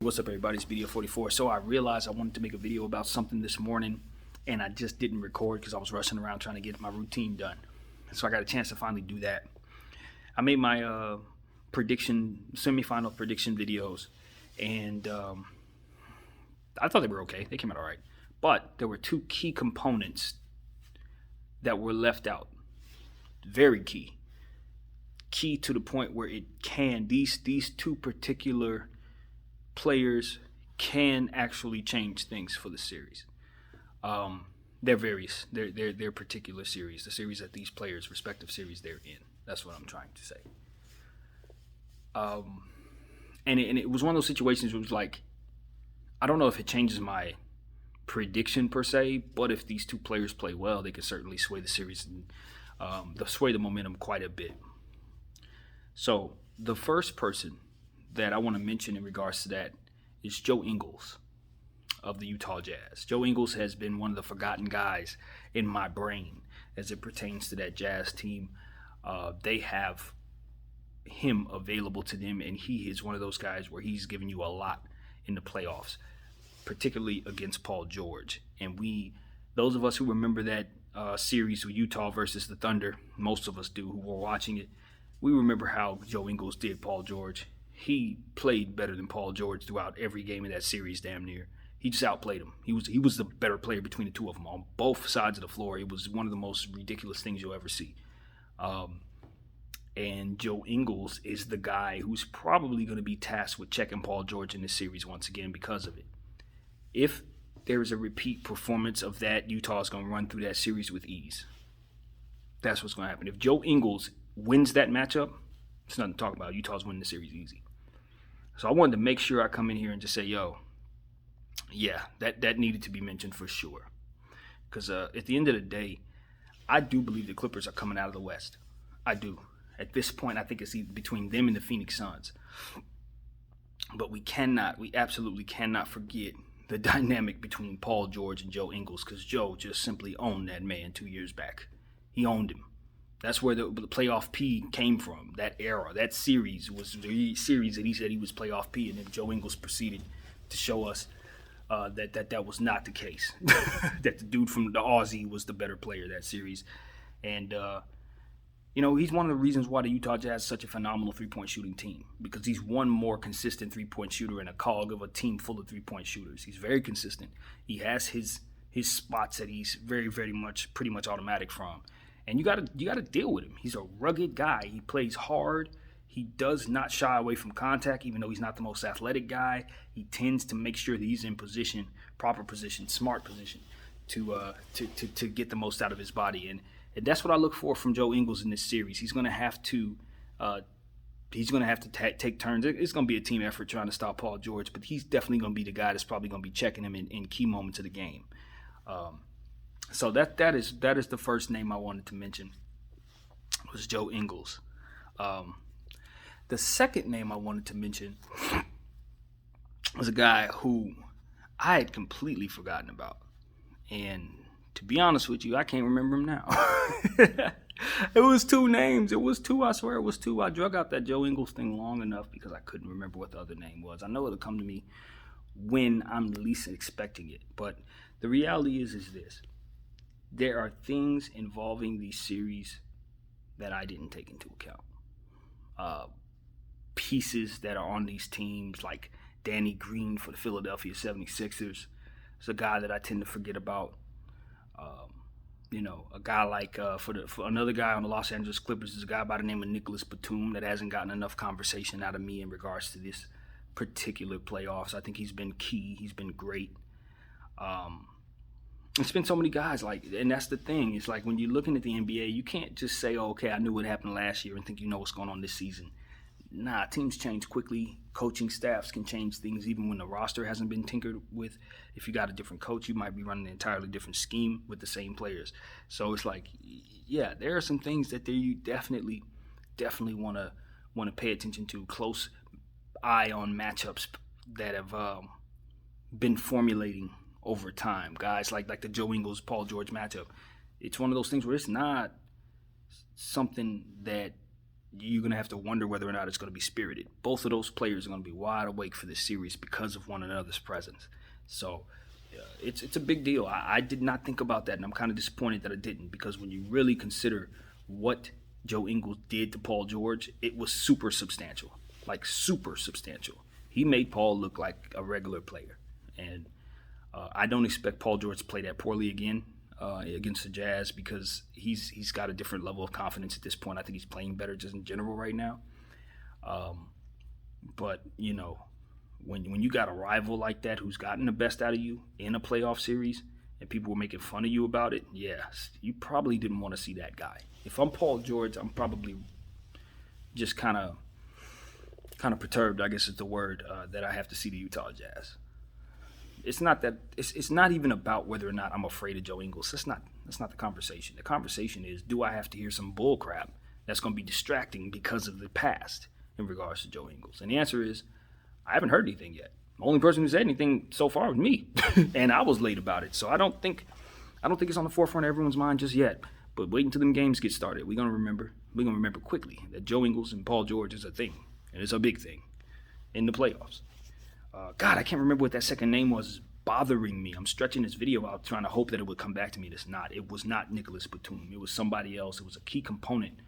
What's up, everybody? It's BDO 44. So I realized I wanted to make a video about something this morning, and I just didn't record because I was rushing around trying to get my routine done. So I got a chance to finally do that. I made my semifinal prediction videos, and I thought they were okay. They came out all right. But there were two key components that were left out. Very key. Key to the point where these two particular players can actually change things for the series. Their particular series, the series that these players, respective series they're in. That's what I'm trying to say. And it was one of those situations where it was like, I don't know if it changes my prediction per se, but if these two players play well, they could certainly sway the series and sway the momentum quite a bit. So the first person that I want to mention in regards to that is Joe Ingles of the Utah Jazz. Joe Ingles has been one of the forgotten guys in my brain as it pertains to that Jazz team. They have him available to them, and he is one of those guys where he's given you a lot in the playoffs, particularly against Paul George. And those of us who remember that series with Utah versus the Thunder, most of us do who were watching it, we remember how Joe Ingles did Paul George. He played better than Paul George throughout every game of that series, damn near. He just outplayed him. He was the better player between the two of them on both sides of the floor. It was one of the most ridiculous things you'll ever see. And Joe Ingles is the guy who's probably going to be tasked with checking Paul George in this series once again because of it. If there's a repeat performance of that, Utah is going to run through that series with ease. That's what's going to happen. If Joe Ingles wins that matchup, it's nothing to talk about. Utah's winning the series easy. So I wanted to make sure I come in here and just say, yeah, that needed to be mentioned for sure. Because at the end of the day, I do believe the Clippers are coming out of the West. I do. At this point, I think it's between them and the Phoenix Suns. But we absolutely cannot forget the dynamic between Paul George and Joe Ingles, because Joe just simply owned that man 2 years back. He owned him. That's where the playoff P came from, that era. That series was the series that he said he was playoff P, and then Joe Ingles proceeded to show us that was not the case. That the dude from the Aussie was the better player that series. And, he's one of the reasons why the Utah Jazz is such a phenomenal three-point shooting team, because he's one more consistent three-point shooter and a cog of a team full of three-point shooters. He's very consistent. He has his spots that he's very, very much, pretty much automatic from. And you gotta deal with him. He's a rugged guy. He plays hard. He does not shy away from contact, even though he's not the most athletic guy. He tends to make sure that he's in position, proper position, smart position, to get the most out of his body. And that's what I look for from Joe Ingles in this series. He's gonna have to take turns. It's gonna be a team effort trying to stop Paul George, but he's definitely gonna be the guy that's probably gonna be checking him in key moments of the game. So that is the first name I wanted to mention, was Joe Ingles. The second name I wanted to mention was a guy who I had completely forgotten about. And to be honest with you, I can't remember him now. It was two names. I swear it was two. I drug out that Joe Ingles thing long enough because I couldn't remember what the other name was. I know it'll come to me when I'm least expecting it. But the reality is this. There are things involving these series that I didn't take into account. Pieces that are on these teams, like Danny Green for the Philadelphia 76ers. It's a guy that I tend to forget about. A guy like for another guy on the Los Angeles Clippers is a guy by the name of Nicholas Batum that hasn't gotten enough conversation out of me in regards to this particular playoffs. I think he's been key. He's been great. It's been so many guys, and that's the thing. It's like when you're looking at the NBA, you can't just say, okay, I knew what happened last year and think you know what's going on this season. Nah, teams change quickly. Coaching staffs can change things even when the roster hasn't been tinkered with. If you got a different coach, you might be running an entirely different scheme with the same players. So it's like, yeah, there are some things that you definitely want to pay attention to. Close eye on matchups that have been formulating over time. Guys like the Joe Ingles, Paul George matchup. It's one of those things where it's not something that you're going to have to wonder whether or not it's going to be spirited. Both of those players are going to be wide awake for this series because of one another's presence. So it's a big deal. I did not think about that, and I'm kind of disappointed that I didn't, because when you really consider what Joe Ingles did to Paul George, it was super substantial, like super substantial. He made Paul look like a regular player, and I don't expect Paul George to play that poorly again against the Jazz, because he's got a different level of confidence at this point. I think he's playing better just in general right now. But, you know, when you got a rival like that who's gotten the best out of you in a playoff series and people were making fun of you about it, yes, you probably didn't want to see that guy. If I'm Paul George, I'm probably just kind of perturbed, I guess is the word, that I have to see the Utah Jazz. It's not that it's not even about whether or not I'm afraid of Joe Ingles. That's not the conversation. The conversation is, do I have to hear some bull crap that's going to be distracting because of the past in regards to Joe Ingles? And the answer is, I haven't heard anything yet. The only person who said anything so far was me, and I was late about it. So I don't think it's on the forefront of everyone's mind just yet. But wait until them games get started. We're gonna remember quickly that Joe Ingles and Paul George is a thing, and it's a big thing in the playoffs. God, I can't remember what that second name was. It's bothering me. I'm stretching this video out trying to hope that it would come back to me. It's not. It was not Nicholas Batum. It was somebody else. It was a key component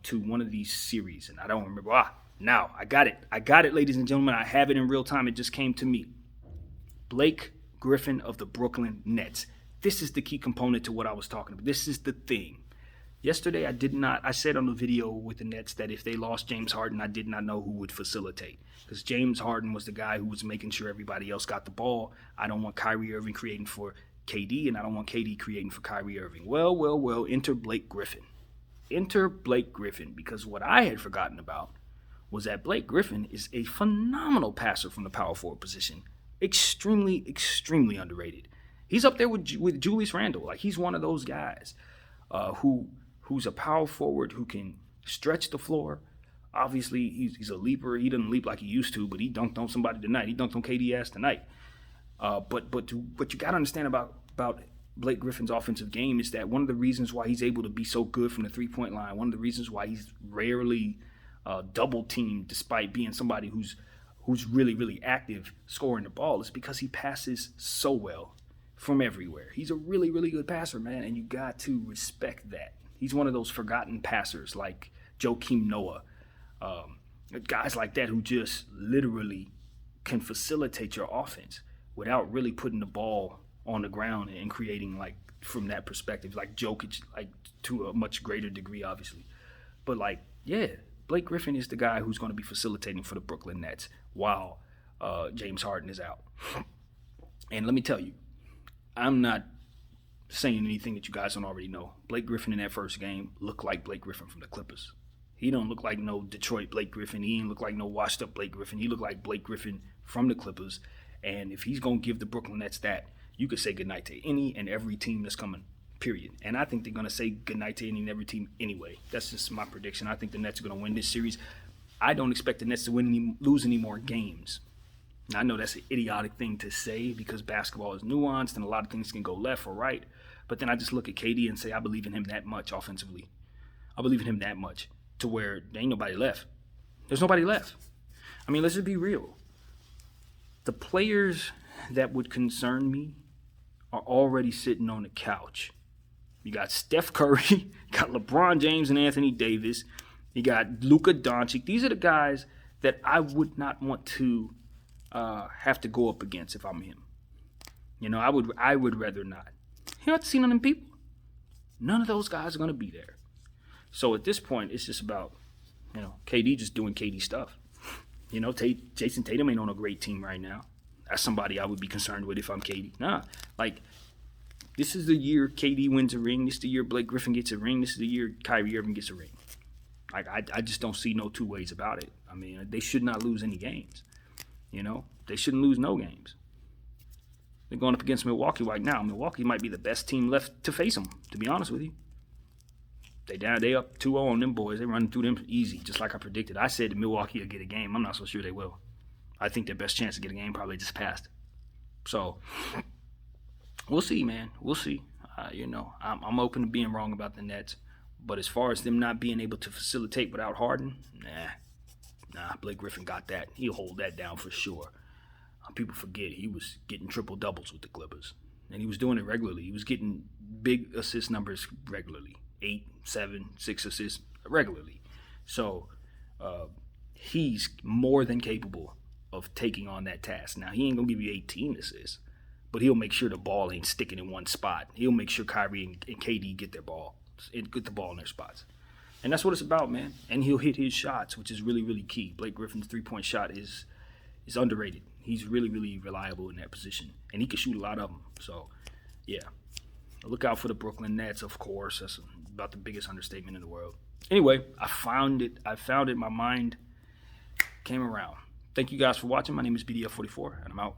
to one of these series, and I don't remember. Now, I got it, ladies and gentlemen. I have it in real time. It just came to me. Blake Griffin of the Brooklyn Nets. This is the key component to what I was talking about. This is the thing. Yesterday, I said on the video with the Nets that if they lost James Harden, I did not know who would facilitate. Because James Harden was the guy who was making sure everybody else got the ball. I don't want Kyrie Irving creating for KD, and I don't want KD creating for Kyrie Irving. Well, enter Blake Griffin. Enter Blake Griffin, because what I had forgotten about was that Blake Griffin is a phenomenal passer from the power forward position. Extremely, extremely underrated. He's up there with Julius Randle. Like, he's one of those guys who's a power forward who can stretch the floor. Obviously, he's a leaper. He doesn't leap like he used to, but he dunked on somebody tonight. He dunked on KD ass tonight. But you got to understand about Blake Griffin's offensive game is that one of the reasons why he's able to be so good from the three-point line, one of the reasons why he's rarely double-teamed despite being somebody who's really, really active scoring the ball, is because he passes so well from everywhere. He's a really, really good passer, man, and you got to respect that. He's one of those forgotten passers like Joakim Noah, guys like that who just literally can facilitate your offense without really putting the ball on the ground and creating, like, from that perspective, like Jokic, like, to a much greater degree, obviously. But, like, yeah, Blake Griffin is the guy who's going to be facilitating for the Brooklyn Nets while James Harden is out. And let me tell you, I'm not saying anything that you guys don't already know. Blake Griffin in that first game looked like Blake Griffin from the Clippers. He don't look like no Detroit Blake Griffin. He ain't look like no washed up Blake Griffin. He looked like Blake Griffin from the Clippers. And if he's going to give the Brooklyn Nets that, you could say goodnight to any and every team that's coming, period. And I think they're going to say goodnight to any and every team anyway. That's just my prediction. I think the Nets are going to win this series. I don't expect the Nets to lose any more games. Now, I know that's an idiotic thing to say because basketball is nuanced and a lot of things can go left or right. But then I just look at KD and say I believe in him that much offensively. I believe in him that much to where there ain't nobody left. There's nobody left. I mean, let's just be real. The players that would concern me are already sitting on the couch. You got Steph Curry, you got LeBron James and Anthony Davis, you got Luka Doncic. These are the guys that I would not want to have to go up against if I'm him. You know, I would rather not. You don't have to see none of them people. None of those guys are going to be there. So at this point, it's just about, you know, KD just doing KD stuff. You know, Jason Tatum ain't on a great team right now. That's somebody I would be concerned with if I'm KD. Nah, like, this is the year KD wins a ring. This is the year Blake Griffin gets a ring. This is the year Kyrie Irving gets a ring. Like, I just don't see no two ways about it. I mean, they should not lose any games. You know, they shouldn't lose no games. They're going up against Milwaukee right now. Milwaukee might be the best team left to face them, to be honest with you. They up 2-0 on them boys. They running through them easy, just like I predicted. I said that Milwaukee will get a game. I'm not so sure they will. I think their best chance to get a game probably just passed. So, we'll see, man. We'll see. You know, I'm open to being wrong about the Nets. But as far as them not being able to facilitate without Harden, Blake Griffin got that. He'll hold that down for sure. People forget he was getting triple doubles with the Clippers, and he was doing it regularly. He was getting big assist numbers regularly, 8, 7, 6 assists regularly. So he's more than capable of taking on that task. Now, he ain't going to give you 18 assists, but he'll make sure the ball ain't sticking in one spot. He'll make sure Kyrie and KD get the ball in their spots. And that's what it's about, man. And he'll hit his shots, which is really, really key. Blake Griffin's three-point shot is underrated. He's really, really reliable in that position. And he can shoot a lot of them. So, yeah. Look out for the Brooklyn Nets, of course. That's about the biggest understatement in the world. Anyway, I found it. My mind came around. Thank you guys for watching. My name is BDF44, and I'm out.